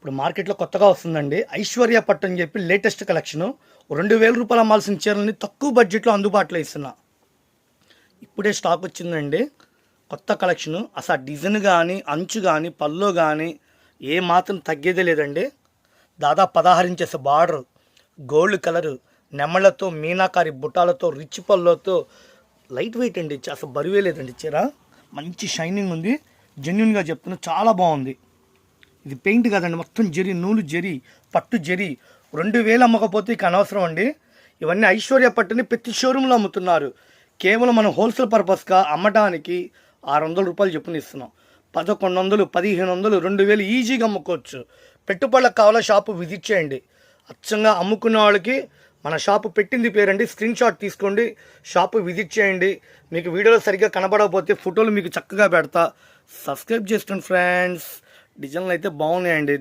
ఇప్పుడు మార్కెట్లో కొత్తగా వస్తుందండి ఐశ్వర్య పట్టు అని చెప్పి లేటెస్ట్ కలెక్షను. 2000 రూపాయలు అమ్మాల్సిన చీరలని తక్కువ బడ్జెట్లో అందుబాటులో ఇస్తున్నా. ఇప్పుడే స్టాక్ వచ్చిందండి. కొత్త కలెక్షను. అసలు డిజైన్ కానీ అంచు కానీ పళ్ళు కానీ ఏ మాత్రం తగ్గేదే లేదండి. దాదాపు 16 ఇంచెస్ బార్డర్, గోల్డ్ కలరు, నెమళ్ళతో మీనాకారి బుట్టాలతో రిచ్ పళ్ళతో లైట్ వెయిట్ అండి. అసలు బరువే లేదండి చీర. మంచి షైనింగ్ ఉంది. జెన్యున్గా చెప్తున్నా, చాలా బాగుంది. ఇది పెయింట్ కాదండి, మొత్తం జరీ, నూలు జరీ, పట్టు జరీ. 2000 అమ్మకపోతే ఇక అనవసరం అండి. ఇవన్నీ ఐశ్వర్య పట్టుని ప్రతి షోరూంలో అమ్ముతున్నారు. కేవలం మనం హోల్సేల్ పర్పస్గా అమ్మడానికి 600 రూపాయలు చెప్పుని ఇస్తున్నాం. 1100, 1500, 2000 ఈజీగా అమ్ముకోవచ్చు. పెట్టుబడులకు కావాలా షాపు విజిట్ చేయండి. అచ్చంగా అమ్ముకున్న వాళ్ళకి మన షాపు పెట్టింది పేరండి. స్క్రీన్ షాట్ తీసుకోండి, షాపు విజిట్ చేయండి. మీకు వీడియోలో సరిగ్గా కనబడకపోతే ఫోటోలు మీకు చక్కగా పెడతా. సబ్స్క్రైబ్ చేసుకోండి ఫ్రెండ్స్. డిజైన్లు అయితే బాగున్నాయండి.